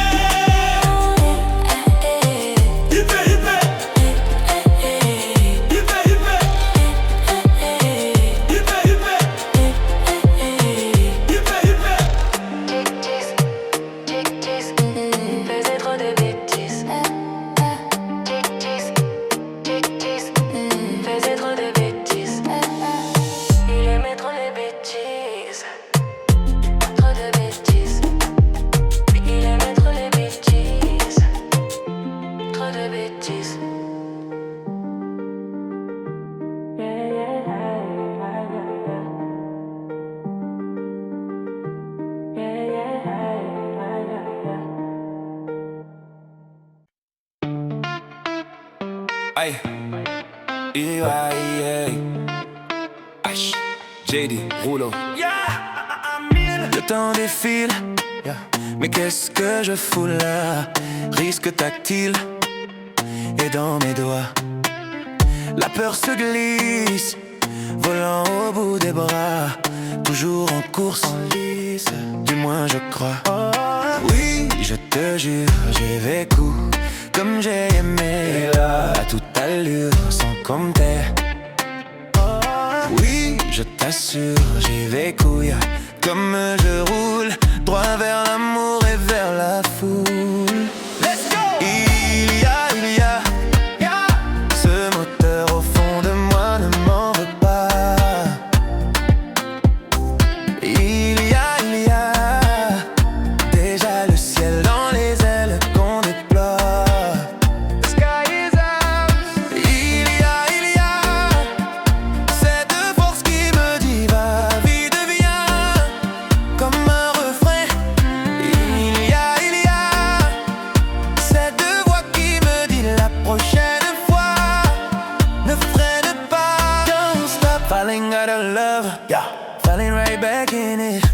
Faisait trop de bêtises. Faisait trop de bêtises. Il aimait trop les bêtises. Trop de bêtises. Il aimait trop les bêtises. Trop de bêtises. Aïe, JD, rouleau. Le temps défile, mais qu'est-ce que je fous là? Risque tactile, et dans mes doigts, la peur se glisse, volant au bout des bras, toujours en course, en lice, du moins je crois. Oui, je te jure, j'ai vécu comme j'ai aimé, à toute allure, sans compter. Oui, je t'assure, j'ai vécu, comme je roule, droit vers l'amour et vers la foule. Let's go! Il y a ce moteur au fond de moi, ne m'en veux pas. Il y a déjà le ciel dans les ailes qu'on déploie. The sky is ours. Il y a cette force qui me dit va, vie devient comme un refrain. Il y a falling out of love, yeah, falling right back in it.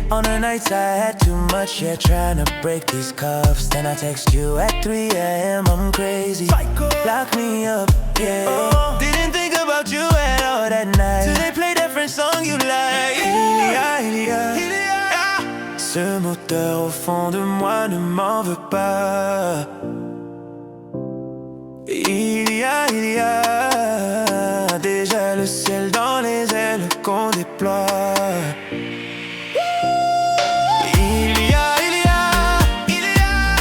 On the nights I had too much, yeah, trying to break these cuffs. Then I text you at 3 a.m. I'm crazy, lock me up, yeah. Didn't think about you at all that night, till they play different song you like. Ce moteur au fond de moi ne m'en veut pas. Il y a déjà le ciel dans les ailes qu'on déploie. Il y a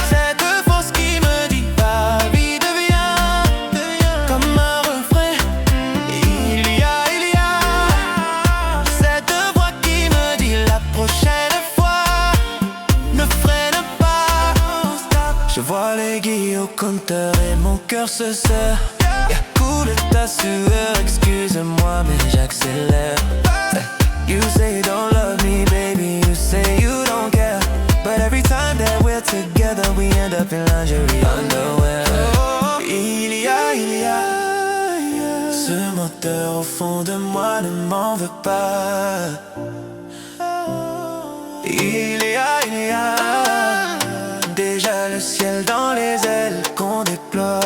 cette force qui me dit ta vie devient comme un refrain. Il y a cette voix qui me dit la prochaine fois ne freine pas. Je vois l'aiguille au compteur et mon cœur se serre. Coule ta sueur, excuse-moi mais j'accélère. You say you don't love me, baby, you say you don't care. But every time that we're together, we end up in lingerie underwear. Il y a ce moteur au fond de moi ne m'en veut pas. Il y a déjà le ciel dans les ailes qu'on déploie.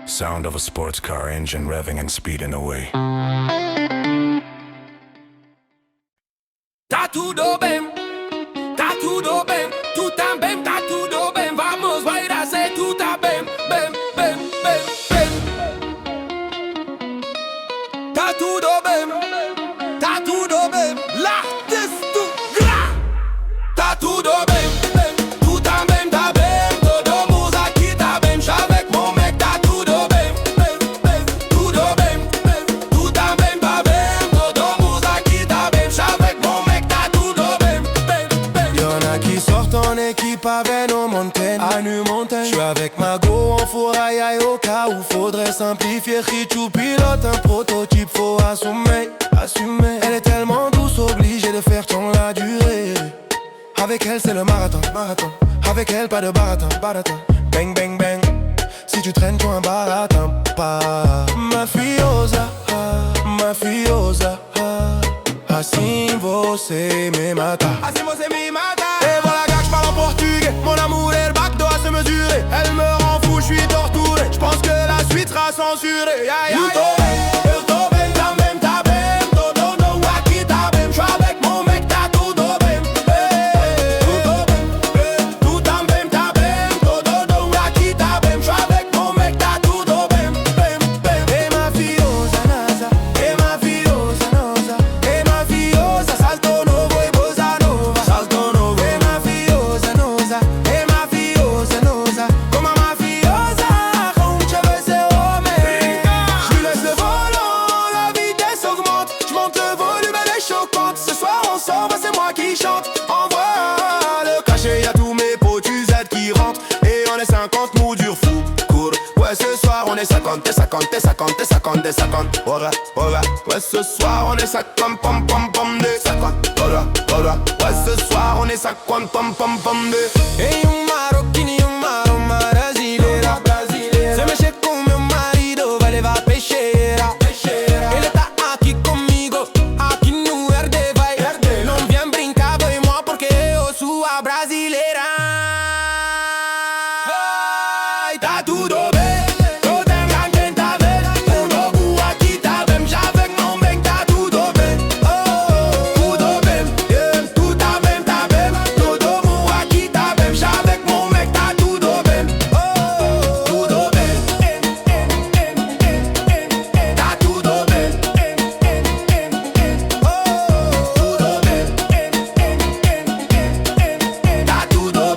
Sound of a sports car engine revving and speeding away. Tá tudo bem, tu também tá tudo bem. Vamos bailar se tu tá bem, bem. Tá tudo bem, lá desce gra. Tá tudo bem, tu também tá bem. Todo mundo aqui tá bem, avec mon mec tá tudo bem, tudo bem. Tu também tá bem, todo mundo aqui tá bem, avec mon mec tá tudo bem. Y'en a qui sortent en équipe avec nos montagnes, à nu montagne. J'suis avec ma go en fourraille au cas où faudrait simplifier. Richou pilote un prototype, faut assumer. Elle est tellement douce, obligée de faire ton la durée. Avec elle c'est le marathon. Avec elle pas de baratin. Bang bang bang, si tu traînes toi un baratin. Pas ma fiosa, assim você me mata. Et voilà gars, j'parle en portugais. Mon amour et le bac doit se mesurer. Elle me rend fou, j'suis torturé. J'pense que la suite sera censurée. Eu tô bem, também tá bem. Todo mundo aqui tá bem. J'suis avec mon mec, tá tudo bem. Tu também tá bem. Todo mundo aqui tá bem. J'suis avec mon mec, tá tudo bem. E ma fiosa nasa, e ma fiosa nosa, e ma fiosa salto novo e bossa nova. Salto novo, e ma fiosa nosa, e ma fiosa nosa. Comme un mafiosa, comme je veux c'est homem. J'lui laisse le volant, la vitesse augmente. J'monte le volume, elle est choquante. Ce soir on s'en va, c'est moi qui chante. Envoie le cachet, y'a tous mes potes Z qui rentrent. Et on est 50 mous dur fou, court. Ouais ce soir on est 50. Ora, ouais ce soir on est 50, pom de 50. Ora, ouais ce soir on est 50, pom de. Ei marroquini, uma brasileira. Se mexer com meu marido vai levar peixeira. Ele tá aqui comigo, aqui no RD vai. Não vem brincar, vai moi porque eu sou a brasileira. Vai, tá tudo bem. Tá tudo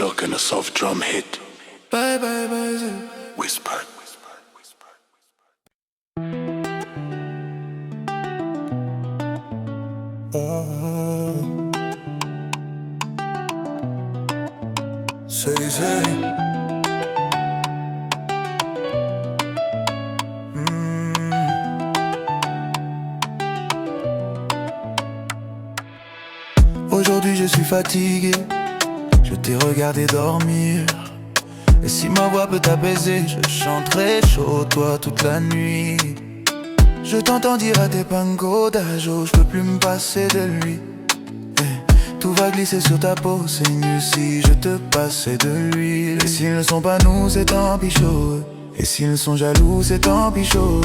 plug and a soft drum hit. Bye bye bye. Whisper. Say. Aujourd'hui je suis fatigué, je t'ai regardé dormir. Et si ma voix peut t'apaiser, je chanterai chaud toi toute la nuit. Je t'entends dire à tes pingos d'Ajo, je peux plus me passer de lui. Tout va glisser sur ta peau, c'est mieux si je te passais de l'huile. Et s'ils ne sont pas nous, c'est tant pis chaud. Et s'ils sont jaloux, c'est tant pis chaud.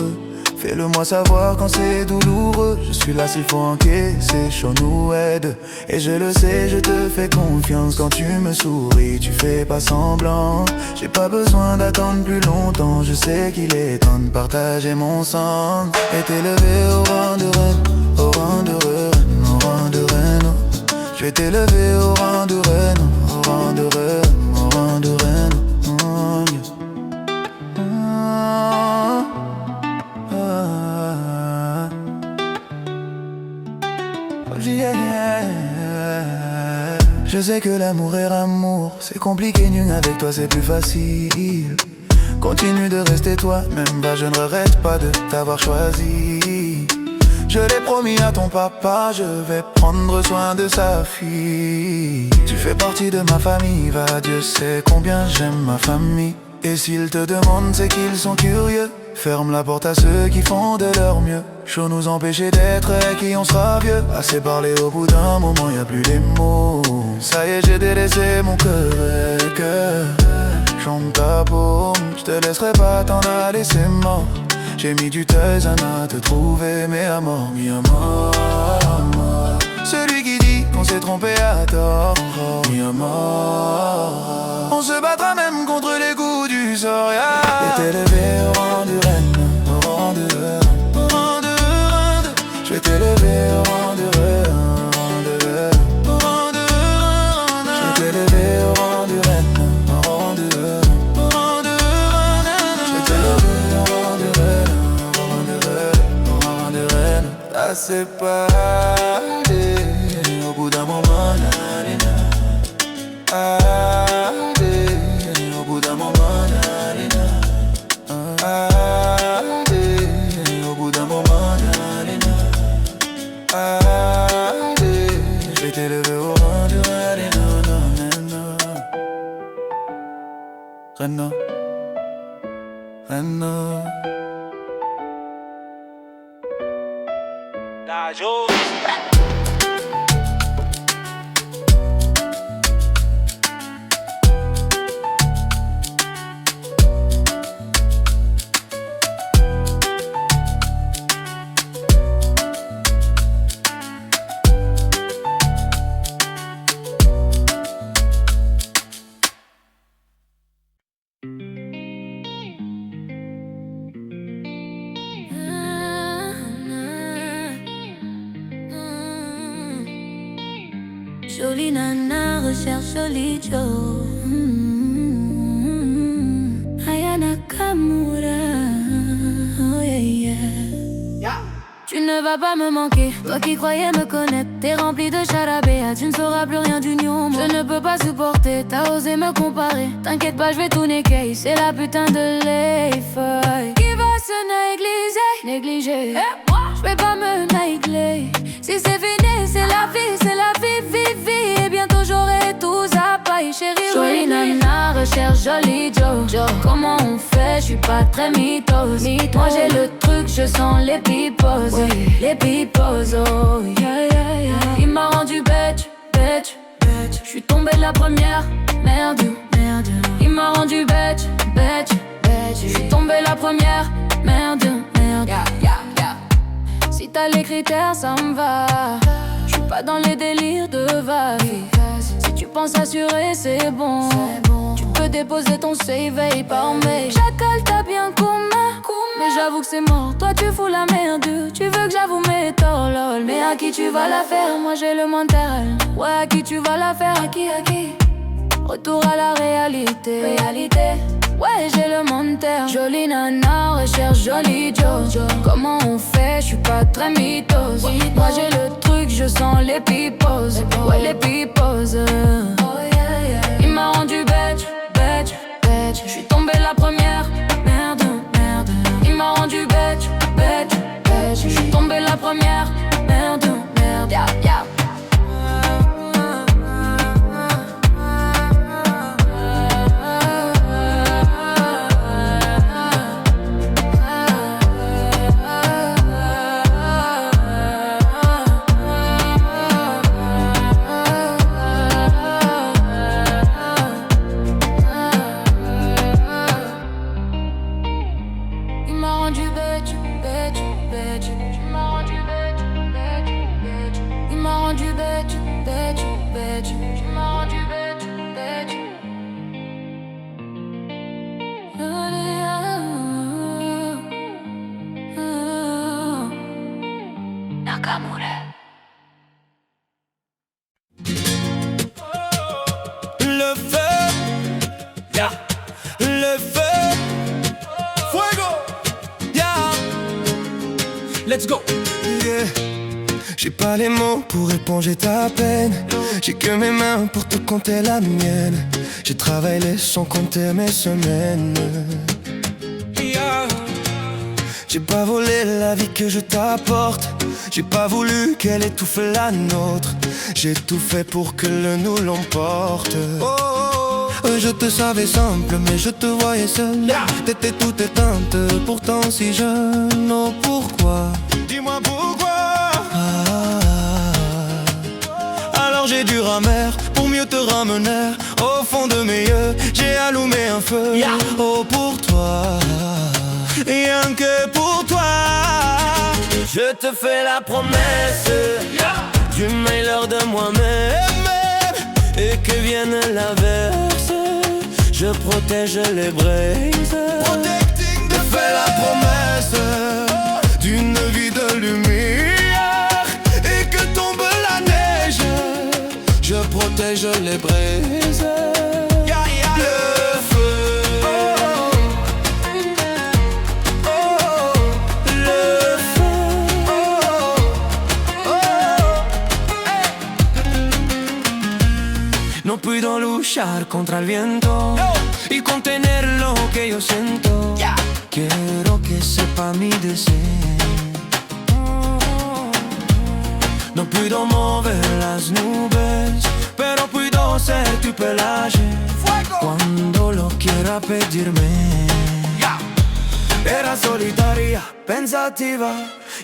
Fais-le moi savoir quand c'est douloureux. Je suis là s'il faut encaisser, chaud nous aide. Et je le sais, je te fais confiance. Quand tu me souris, tu fais pas semblant. J'ai pas besoin d'attendre plus longtemps. Je sais qu'il est temps de partager mon sang. Et t'élever au rang de reine, au rang de reine, au rang de reine. Je vais t'élever au rang de reine, au rang de reine, au rang de reine. Je sais que l'amour est amour, c'est compliqué, nhưng avec toi c'est plus facile. Continue de rester toi, même pas, je ne regrette pas de t'avoir choisi. Je l'ai promis à ton papa, je vais prendre soin de sa fille. Tu fais partie de ma famille, va, Dieu sait combien j'aime ma famille. Et s'ils te demandent, c'est qu'ils sont curieux. Ferme la porte à ceux qui font de leur mieux. Chaud nous empêcher d'être qui on sera vieux. Assez parlé, au bout d'un moment y'a plus les mots. Ça y est, j'ai délaissé mon cœur. Chante ta paume, je te laisserai pas t'en aller, c'est mort. J'ai mis du temps à te trouver, mais à mort, mi à mort. Celui qui dit qu'on s'est trompé à tort, mi à mort. On se battra même contre les coups du sort, yeah. Et t'élever au rang de reine, au rang de reine, au rang de reine. Je vais t'élever au rang de reine, au rang de reine. Je vais t'élever au rang de reine, au rang de reine, au rang de reine. Je vais t'élever au rang de reine, au rang de reine, au rang de reine. Ça c'est pas au bout d'un moment, au bout d'un moment, au bout d'un moment, je vais t'élever au rang de Reno, Reno. Jolie nana recherche joli Joe. Aya Nakamura. Oh yeah, yeah. Tu ne vas pas me manquer, toi qui croyais me connaître. T'es rempli de charabia, tu ne sauras plus rien du New. Je ne peux pas supporter, t'as osé me comparer. T'inquiète pas, je vais tout niquer, c'est la putain de l'effeuille qui va se négliger. Je vais pas me négler. Si c'est fini, c'est la vie, vie. Et bientôt j'aurai tout ça, paille chérie. Jolie nana recherche joli Joe. Comment on fait, je suis pas très mythos. Moi j'ai le truc, je sens les pipos, oui. Les pipos, oh yeah. Il m'a rendu bête. Je suis tombé de la première, merde. Il m'a rendu bête. Je suis tombé la première, merde. Yeah. Si t'as les critères, ça me va. J'suis pas dans les délires de va-vie. Si tu penses assurer, c'est bon. Tu peux déposer ton save et par mail. Chacal, t'as bien commun. Mais j'avoue que c'est mort, toi tu fous la merde. Tu veux que j'avoue mes torts, lol. Mais à qui tu vas la faire? Moi j'ai le mental. Ouais, à qui tu vas la faire? À qui? retour à la réalité. Ouais, j'ai le menteur. Jolie nana, recherche joli Joe. Comment on fait, je suis pas très mythos. Moi j'ai le truc, je sens les pipos. Ouais, les pipos. Il m'a rendu bête. Je suis tombée la première. Merde. Il m'a rendu bête. Je suis tombée la première. Merde. Yeah. Le feu, fuego, yeah. Let's go. Yeah. J'ai pas les mots pour éponger ta peine. J'ai que mes mains pour te compter la mienne. J'ai travaillé sans compter mes semaines. Yeah. J'ai pas volé la vie que je t'apporte. J'ai pas voulu qu'elle étouffe la nôtre. J'ai tout fait pour que le nous l'emporte. Je te savais simple mais je te voyais seule. T'étais toute éteinte, pourtant si jeune. Oh pourquoi? Dis-moi pourquoi. Alors j'ai dû ramer pour mieux te ramener. Au fond de mes yeux, j'ai allumé un feu. Oh pour toi, rien que pour toi. Je te fais la promesse du meilleur de moi-même. Et que vienne l'averse, je protège les braises. Je fais la promesse d'une vie de lumière. Et que tombe la neige, je protège les braises. Le feu, le feu. No puedo luchar contra el viento y contener lo que yo siento. Quiero que sepa mi deseo. No puedo mover las nubes, pero puedo ser tu pelaje cuando lo quiera pedirme. Era solitaria, pensativa,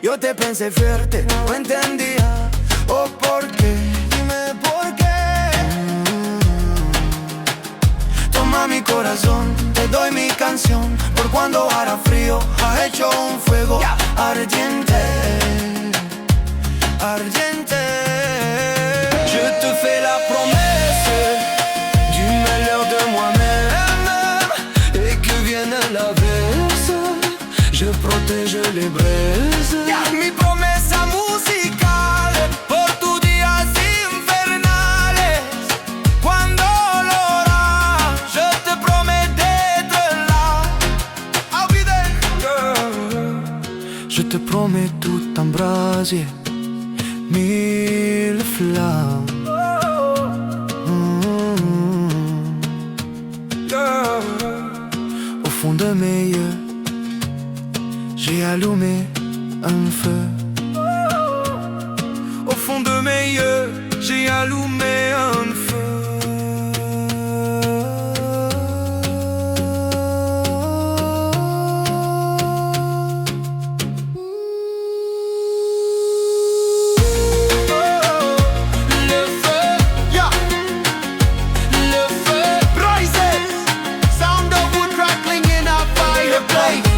yo te pensé fuerte, no entendía. Oh, ¿por qué? Dime por qué. Toma mi corazón, te doy mi canción. Por cuando hará frío, ha hecho un fuego ardiente, ardiente. Je te fais la promesse du meilleur de moi-même. Et que vienne l'averse, je protège les braises. Mi promesa musical por tus días infernales. Cuando lo harás, je te promets d'être là. I'll be there. Je te promets tout un brasier, mille flammes. Au fond de mes yeux, j'ai allumé un feu. Au fond de mes yeux, j'ai allumé un feu. Le feu, le feu, rises. Sound of wood crackling in a fireplace.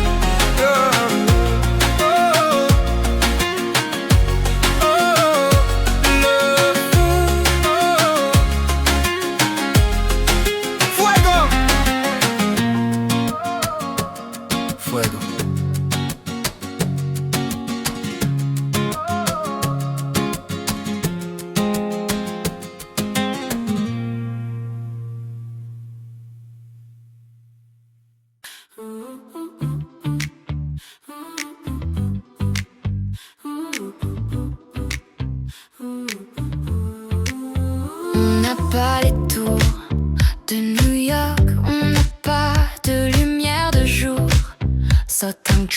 York, on n'a pas de lumière de jour. Sotang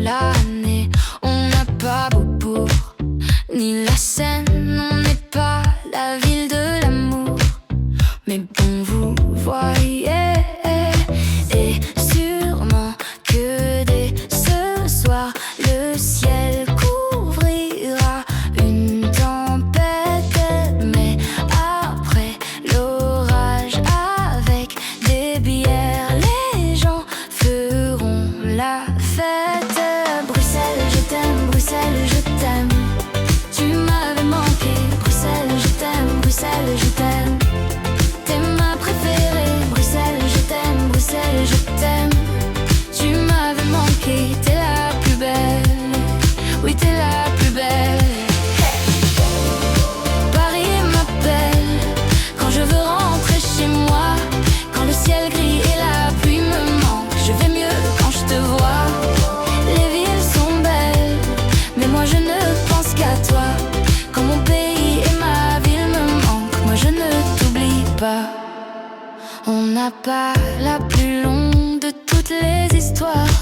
l'année, on n'a pas Beaubourg, ni la Seine, on n'est pas la ville de l'amour. Mais bon, vous voyez, et sûrement que dès ce soir, le ciel couvrira une tempête. Mais après l'orage, avec des bières, les gens feront la fête. Bruxelles, je t'aime, Bruxelles, je t'aime. Tu m'avais manqué, Bruxelles, je t'aime, Bruxelles, je t'aime. T'es ma préférée, Bruxelles, je t'aime, Bruxelles, je t'aime. Tu m'avais manqué, t'es la plus belle, oui t'es la plus belle. Paris m'appelle quand je veux rentrer chez moi, quand le ciel gris et la pluie me manquent. Je vais mieux quand je te vois. Les villes sont belles, mais moi je ne pense qu'à toi. Quand mon pays et ma ville me manquent, moi je ne t'oublie pas. On n'a pas la plus longue de toutes les histoires.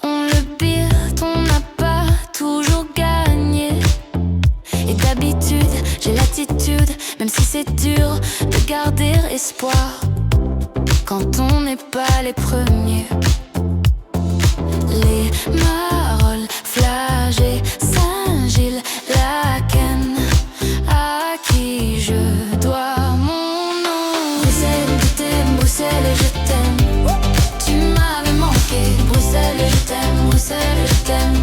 On le pire, on n'a pas toujours gagné. Et d'habitude, j'ai l'attitude, même si c'est dur, de garder espoir quand on n'est pas les premiers. Les Marolles, Flagey, Saint-Gilles, Laken, à qui je dois mon nom. Bruxelles, je t'aime, Bruxelles, je t'aime. Tu m'avais manqué, Bruxelles, je t'aime, Bruxelles, je t'aime.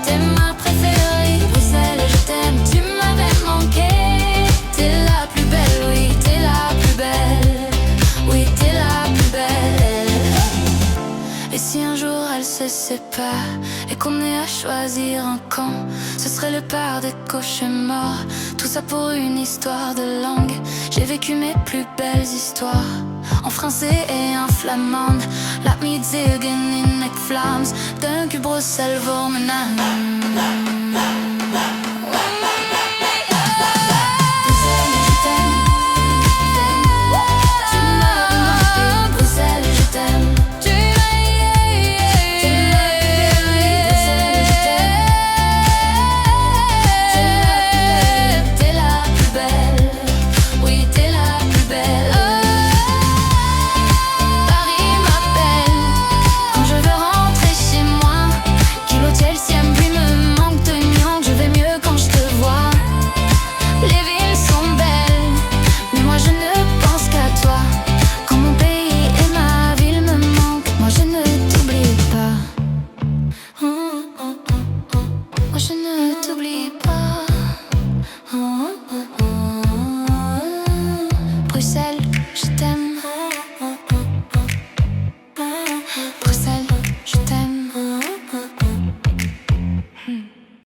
T'es ma préférée, Bruxelles, je t'aime. Tu m'avais manqué, t'es la plus belle, oui, t'es la plus belle, oui, t'es la plus belle. Et si un jour elle se sépare et qu'on ait à choisir un camp, ce serait le part des cauchemars. Tout ça pour une histoire de langue. J'ai vécu mes plus belles histoires en français et en flamande. Laat me zeggen in nekvlaams, dank u Brussel voor mijn naam.